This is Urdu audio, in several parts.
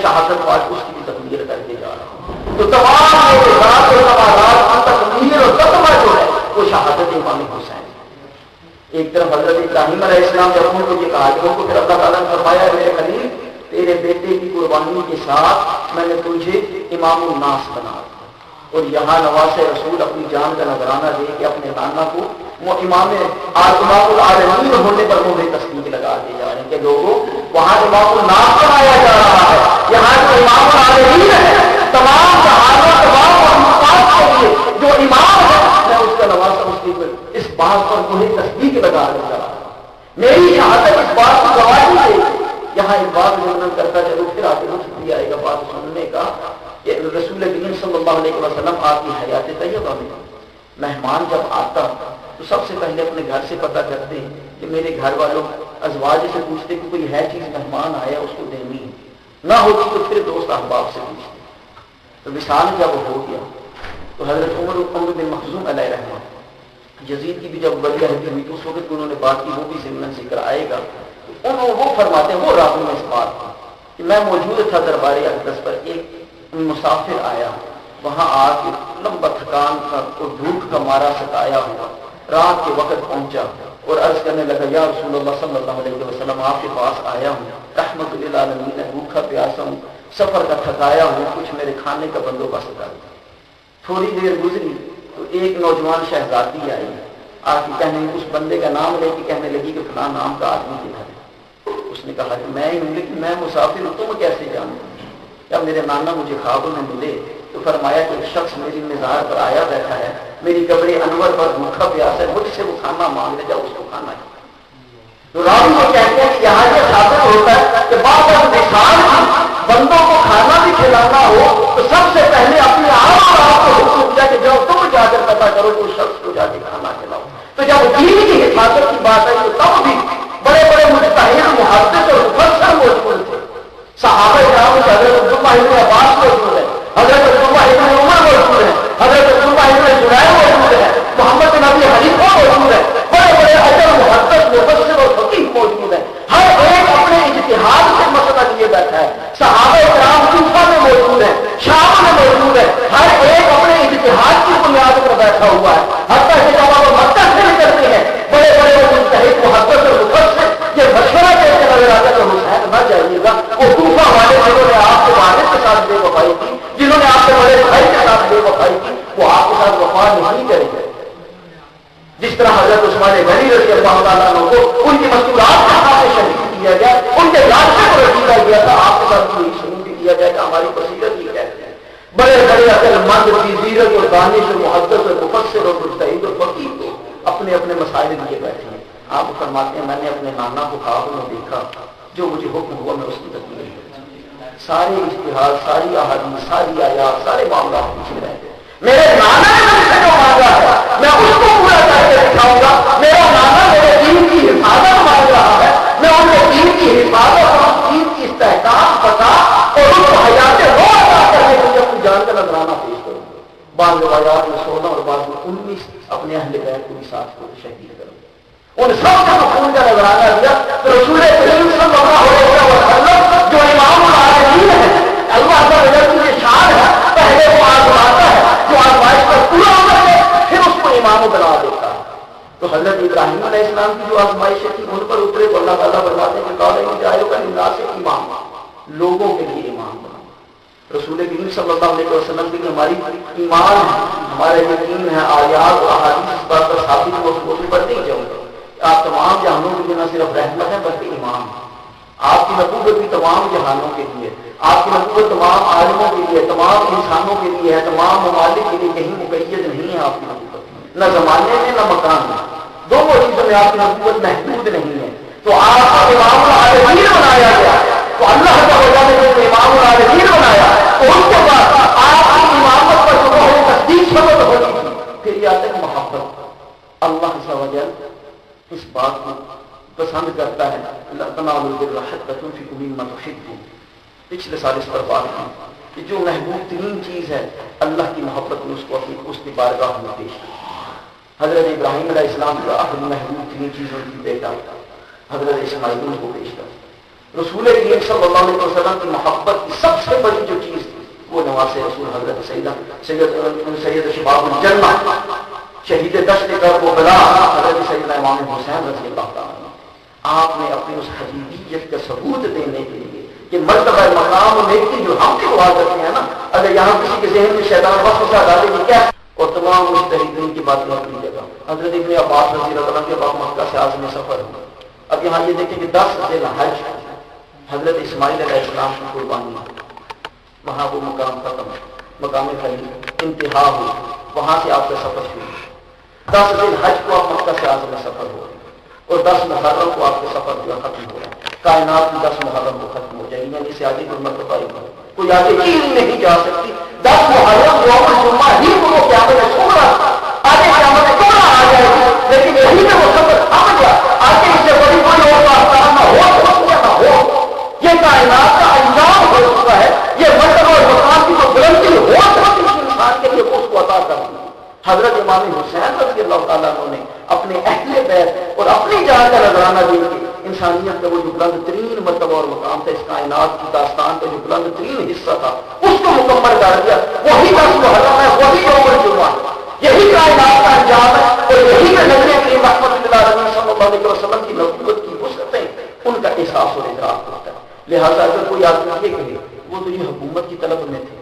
شہادت پاک اس کی بھی تکبیر کر کے جا رہا ہوں. تو تمام اعتراض اور نمازات کی تکبیر اور تسمہ جو ہے وہ شہادت امام حسین. ایک طرف حضرت ابراہیم علیہ السلام جب ان کو یہ کہا کہ کو پھر اللہ تعالیٰ نے فرمایا میرے خلیل تیرے بیٹے کی قربانی کے ساتھ میں نے تجھے امام الناس بنا دیا. اور یہاں نواز رسول اپنی جان کا نذرانہ دے کے اپنے نانا کو وہ امام العالمین ہونے پر وہ تصدیق لگا دی جا رہے ہیں کہ لوگوں وہاں امام الناس بنایا جا رہا ہے. یہاں جو امام العالمین ہے تمام جہانوں تمام مخلوقات کے لیے جو امام ہے میں اس کا نواز اس بات پر مجھے تصدیق لگا رہا ہے. میری شہادت اس بات کی گواہی دے. یہاں ایک بات ورنن کرتا چلو پھر آگے بھی آئے گا بات سننے کا کہ رسول کریم صلی اللہ علیہ وسلم آپ کی حیات طیبہ میں مہمان جب آتا تو سب سے پہلے اپنے گھر سے پتہ کرتے ہیں کہ میرے گھر والوں ازواج سے پوچھتے کہ کوئی ہے چیز مہمان آیا اس کو دینی ہے, نہ ہوتی تو پھر دوست احباب سے پوچھتے. تو وصال جب ہو گیا تو حضرت عمر بن مخزوم علیہ رحمہ یزید کی بھی جب ولی عہدی ہوئی تو اس وقت انہوں نے بات کی, وہ بھی ضمن ذکر آئے گا. وہ فرماتے ہیں وہ راوی میں اس بات کی کہ میں موجود تھا دربار اقدس پر, ایک مسافر آیا وہاں آ کے لمبا تھکان کا اور بھوک کا مارا ستایا ہوا رات کے وقت پہنچا اور عرض کرنے لگا یا رسول اللہ صلی اللہ علیہ وسلم آپ کے پاس آیا ہوں رحمت للعالمین, بھوکا پیاسا ہوں, سفر کا تھکایا ہوں, کچھ میرے کھانے کا بندوبست کر دیا. تھوڑی دیر گزری تو ایک نوجوان شہزادی آئی آ کے کہنے اس بندے کا نام لے کے کہنے لگی کہ فلاں نام کا آدمی کدھر ہے. اس نے کہا کہ میں ہوں لیکن میں مسافر ہوں, تم کیسے جانو؟ جب میرے نانا مجھے خواب میں ملے تو فرمایا کہ ایک شخص میری مزار پر آیا بیٹھا ہے, میری قبر انور پر بھوکا پیاسا ہے, مجھ سے وہ کھانا مانگ لے جاؤ اس کو کھانا ہے. تو راوی یہ کہتے ہیں کہ یہاں یہ ثابت ہوتا ہے کہ بعض مثال بندوں کو کھانا بھی کھلانا ہو تو سب سے پہلے اپنے آپ اور آپ کو حکم دیا کہ جاؤ تم جا کر پتا کرو کہ اس شخص کو جا کے کھانا کھلاؤ. تو جب دین کی حفاظت کی بات ہے تو تب بھی بڑے بڑے مجتہد محدث اور مفسر موجود تھے. صحابہ کرام میں حضرت عبداللہ ابن عباس موجود ہے, حضرت عبداللہ ابن عمر موجود ہے, حضرت عبداللہ ابن زبیر موجود ہے, محمد بن ابی حنیفہ موجود ہے, بڑے بڑے اجل محدث مفسر اور فقیہ موجود ہے. ہر ایک اپنے اجتہاد سے مسئلہ لیے بیٹھا ہے. صحابہ کرام کوفہ میں موجود ہے, شام میں موجود ہے, ہر ایک اپنے اجتہاد کی بنیاد پر بیٹھا ہوا ہے. حتیٰ کہ جب آپ مکہ سے کرتے ہیں بڑے بڑے مجتہد محدث اور مفسر یہ مشورہ دیتے نظر آتا ہے حسین نہ جائیے گا. وہ کوفہ والے جنہوں نے آپ کے والد کے ساتھ بے وفائی کی, جنہوں نے آپ کے بڑے بھائی کے ساتھ بے وفائی کی, وہ آپ کے ساتھ وفا نہیں کریں گے. جس طرح حضرت عثمان غنی رضی اللہ تعالیٰ عنہ کو ان کی مستورات کے ساتھ شہید کیا گیا, ان کے لاشوں کو رکھا گیا تھا, آپ کے ساتھ کوئی شہید بھی کیا جائے گا. ہماری بصیرت یہ کہتے ہیں بڑے بڑے عقل مند بصیرت اور دانش اور محدث اور مفسر اور مجتہد اور فقیہ کو اپنے اپنے مسائل لیے بیٹھے ہیں. آپ فرماتے ہیں میں نے اپنے نانا کو خواب میں دیکھا, جو مجھے حکم ہوا میں اس کی تکمیل کرتا. سارے اشتہار, ساری احادیث, ساری آیات, سارے معاملات پیچھے رہ گئے. میرے نانا نے مجھ سے جو مانگا ہے میں اس کو پورا کر کے دکھاؤں گا. میرا نانا میرے دین کی حفاظت مانگ رہا ہے, میں ان کے دین کی حفاظت اور اس دین کی استحکام پتا اور اس کو حیات روح ادا کرنے کے لیے اپنی جان کا نذرانہ پیش کروں گا. بعض روایات میں 16 اور بعض میں 19 اپنے اہل بیت کو بھی ساتھ کو شہید کروں. ان سب کا خون کا نذرانہ دیا تو رسول کریم صلی اللہ علیہ وسلم جو امام العالمین ہے, اللہ کا وجہ کی شان ہے, پہلے وہ آزماتا ہے, جو آزمائش پر پورا ہو جائے پھر اس کو امام بنا دیتا ہے. تو حضرت ابراہیم علیہ السلام کی جو آزمائشیں تھی ان پر اترے تو اللہ تعالیٰ فرماتے ہیں کہ قال جائے گا للناس امام, لوگوں کے لیے امام بنا. رسول کریم صلی اللہ علیہ وسلم کی ہماری ایمان ہے, ہمارا یقین ہے, آیات اور احادیث اس بات پر ثابت موضوع پر نہیں جاؤں گا. آپ تمام جہانوں کے لیے نہ صرف رحمت ہے بلکہ امام ہے. آپ کی نبوت بھی تمام جہانوں کے لیے, آپ کی نبوت تمام عالموں کے لیے, تمام انسانوں کے لیے ہے, تمام ممالک کے لیے کہیں مقید نہیں ہے. آپ کی نبوت نہ زمانے میں نہ مکان میں, دونوں چیزوں میں آپ کی نبوت محدود نہیں ہے. تو آپ کو امام العالمین بنایا گیا. تو اللہ کا وجہ نے جو امام العالمین بنایا تو اس کے بعد آپ کی امامت پر جو ہے تصدیق سبب ہوتی تھی. پھر یہ آتا ہے محبت. اللہ کا وجہ اس بات کو پسند کرتا ہے. اللہ تعالیٰ پچھلے سال اس پر بات کی کہ جو محبوب ترین چیز ہے اللہ کی محبت نے اس کو اپنی اس کی بارگاہ میں پیش کی. حضرت ابراہیم علیہ السلام کا اپنی محبوب ترین چیزوں کی بیٹا حضرت اسماعیل کو پیش کر. رسول کریم صلی اللہ علیہ وسلم کی محبت کی سب سے بڑی جو چیز تھی وہ نواز رسول حضرت سید شباب الجنہ شہید دشت کربلا حضرت سیدنا امام حسین رضی اللہ تعالیٰ آپ نے اپنی اس حقیقیت کا ثبوت دینے کے لیے کہ مرتبہ مقام نیکی جو ہم کے دعا کرتے ہیں نا، اگر یہاں کسی کے ذہن میں شیطان وقت سے ڈالے گی کیا، اور تمام مجتہدین کی باتیں اپنی جگہ. حضرت ابن عباس رضی اللہ عنہ کے بعد مکہ سے عازم سفر ہوا. اب یہاں یہ دیکھیں کہ 10 ذی الحج حضرت اسماعیل علیہ السلام کی قربانی، وہاں وہ مقام ختم، مقام خلیل انتہا ہو، وہاں سے آپ کا سفر شروع. 10 ذی الحج کو آپ مکہ سے عازم سفر ہو اور 10 محرم کو آپ کا سفر جو ختم ہو رہا ہے. کائنات کی 10 محرم کو ختم ہو جائے گی، یعنی اس سے آگے کوئی مرتبہ کوئی آگے چیز نہیں جا سکتی. 10 محرم یوم الجمعہ ہی کو وہ قیامت صغریٰ آگے قیامت صغریٰ آ جائے گی، لیکن یہی میں وہ سفر تھم گیا. آگے اس سے بڑی کوئی اور بات نہ ہو، یہ کائنات کا انجام ہو چکا ہے. یہ مرتبہ اور مقام کی جو بلندی ہو سکتی ہے انسان کے لیے اس کو عطا کرنا. حضرت امام حسین رضی اللہ تعالیٰ عنہ نے اپنے اہل بیت اور اپنی جان کا نذرانہ دے کے انسانیت کا وہ جو بلند ترین مرتبہ اور مقام تھا، اس کائنات کی داستان کا جو بلند ترین حصہ تھا، اس کو مکمل کر دیا. وہی 10 محرم ہے، وہی یوم الجمعہ، یہی کائنات کا انجام ہے. اور یہی میں نبی کریم رحمۃ اللہ علیہ صلی اللہ علیہ وسلم کی نبوت کی وسعتیں ان کا احساس اور ادراک ہوتا ہے. لہٰذا اگر کوئی آدمی یہ کہے وہ تو یہ حکومت کی طلب میں تھے،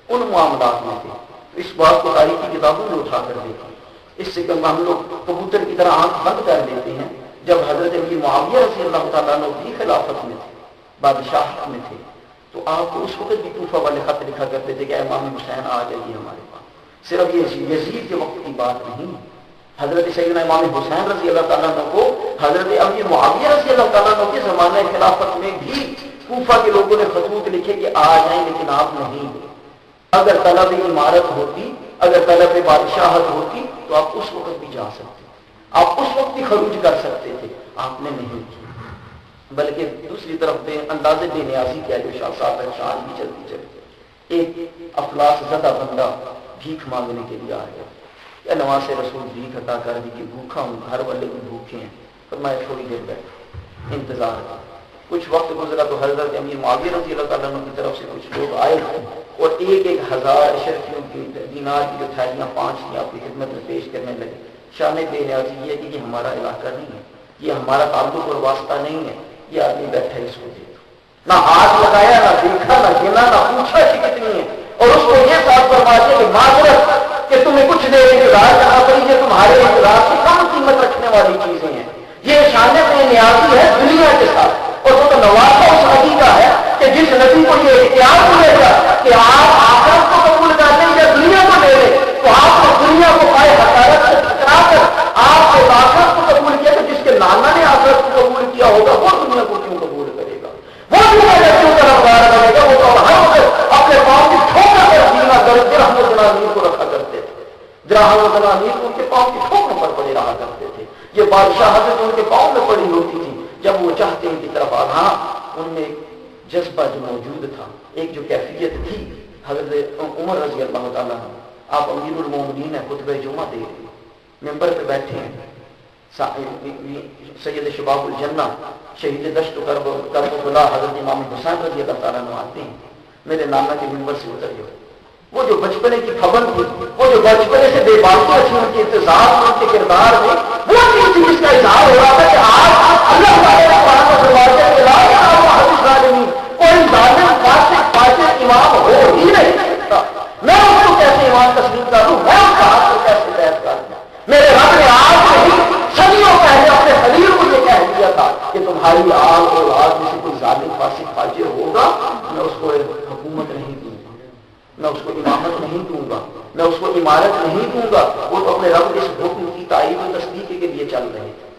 ان معاملات میں تھے، اس بات کو تاریخی کتابوں میں اٹھا کر دیکھیں. اس سے ہم لوگ کبوتر کی طرح آنکھ بند کر لیتے ہیں. جب حضرت علی معاویہ رضی اللہ تعالیٰ عنہ بھی خلافت میں تھے، بادشاہت میں تھے، تو آپ کو اس وقت بھی کوفہ والے خط لکھا کرتے تھے کہ امام حسین آ جائیے ہمارے پاس. صرف یہ یزید کے وقت کی بات نہیں، حضرت سیدنا امام حسین رضی اللہ تعالیٰ عنہ کو حضرت علی معاویہ رضی اللہ تعالیٰ عنہ کے زمانہ خلافت میں بھی کوفہ کے لوگوں نے خطوط لکھے کہ آ جائیں، لیکن آپ نہیں. اگر طلب عمارت ہوتی، اگر طلب بادشاہت ہوتی تو آپ اس وقت بھی جا سکتے، آپ اس وقت بھی خروج کر سکتے تھے. آپ نے نہیں کی، بلکہ دوسری طرف اندازے بے نیازی کیا جو شاہ شان بھی چلتی چلتی. ایک افلاس زدہ بندہ بھیک مانگنے کے لیے آ گیا، یا نواز رسول بھیک عطا کر دی کہ بھوکھا ہوں، گھر والے بھی بھوکے ہیں. فرمایا تھوڑی دیر بیٹھ، انتظار کر. کچھ وقت گزرا تو حضرت امیر معاویہ رضی اللہ تعالیٰ عنہ کی طرف سے کچھ لوگ آئے اور 1,000 اشرفیوں کی دینار کی جو تھیلیاں 5 تھیں آپ کی خدمت میں پیش کرنے لگے. شان بے نیازی یہ ہے کہ یہ ہمارا علاقہ نہیں ہے، یہ ہمارا تعلق اور واسطہ نہیں ہے، یہ آدمی بیٹھا ہے، اس کو دے دو. نہ ہاتھ لگایا، نہ دیکھا، نہ گنا، نہ پوچھا کہ کتنی ہے، اور اس کو یہ بات فرماتے کہ معذرت کہ تمہیں کچھ دیر انتظار کرنا پڑی، یہ تمہارے انتظار سے کم قیمت رکھنے والی چیزیں ہیں. یہ شان بے نیازی ہے دنیا کے ساتھ. اور وہ تو نوازہ اس نبی کا ہے کہ جس نبی کو یہ اختیار ملے گا کہ آپ آخرت کو قبول کر لیں یا دنیا کو لے لیں، تو آپ نے دنیا کو پائے حقارت سے ٹکرا کر آپ نے آخرت کو قبول کیا. کہ جس کے نانا نے آخرت کو قبول کیا ہوگا وہ دنیا کو کیوں قبول کرے گا، وہ دنیا کا کیوں طرفدار کرے گا. وہ تو ہر وقت اپنے پاؤں کی ٹھوکر پر جینا درہم و دنانیر کو رکھا کرتے تھے. درہم و دنانیر ان کے پاؤں کی ٹھوکروں پر پڑے رہا کرتے تھے. یہ بادشاہت ان کے پاؤں میں پڑی ہوتی تھی. جب وہ چاہتے ان کی طرف آنا، ان میں ایک جذبہ جو موجود تھا، ایک جو کیفیت تھی. حضرت عمر رضی اللہ تعالیٰ عنہ، آپ امیر المومنین ہیں، خطبہ جمعہ دے رہے ہیں، ممبر پہ بیٹھے ہیں. سید شباب الجنہ شہید دشت کربلا حضرت امام حسین رضی اللہ تعالیٰ عنہ آتے ہیں. میرے نانا کے ممبر سے اتر گئے. وہ جو بچپنے کی خبر تھی، وہ جو بچپنے سے بے باکی تھی، ان کے انتظار، ان کے کردار میں وہ چیز تھی جس کا اظہار ہو رہا تھا کہ آج اللہ تعالیٰ نے قرآن کو فرمایا کہ لا یعلم الظالمین، کوئی ظالم فاسق امام ہو ہی نہیں سکتا. میں اس کو کیسے امام تسلیم کروں، میں اس کا ہاتھ کو کیسے بیعت کر دوں. میرے رب نے آج نہیں صدیوں پہلے اپنے خلیل کو یہ کہہ دیا تھا کہ تمہاری آل اور آج میں سے کوئی ظالم فاسق فاجر ہوگا، میں اس کو حکومت نہیں دوں گا، میں اس کو امامت نہیں دوں گا، میں اس کو عمارت نہیں دوں گا. وہ تو اپنے رب اس حکم کی تائید و تصدیق کے لیے چل رہے تھے.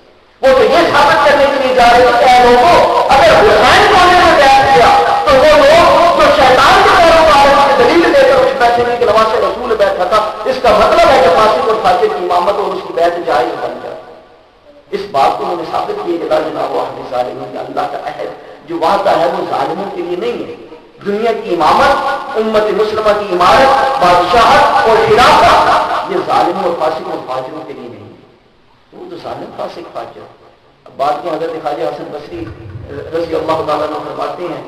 وہ تو یہ ثابت کرنے کے لیے جا رہے تھے کہ لوگوں اگر حسین کو نے بیعت کیا تو وہ لوگ جو شیطان کے طور پر دلیل دے کر اس بیٹھے میں کہ نواز رسول بیٹھا تھا، اس کا مطلب ہے کہ فاسق اور فاجر کی امامت اور اس کی بیعت جائز بن جائے. اس بات کو انہوں نے ثابت کیا کہ لا جناب احد ظالمین، اللہ کا عہد جو وعدہ ہے وہ ظالموں کے لیے نہیں ہے. دنیا کی امامت، امت مسلمہ کی عمارت، بادشاہت اور خلافت یہ ظالموں اور فاسقوں اور فاجروں کے لیے نہیں ہے. وہ تو ظالم فاسق فاجر. اب بات کی حضرت خواجہ حسن بصری رضی اللہ تعالیٰ عنہ فرماتے ہیں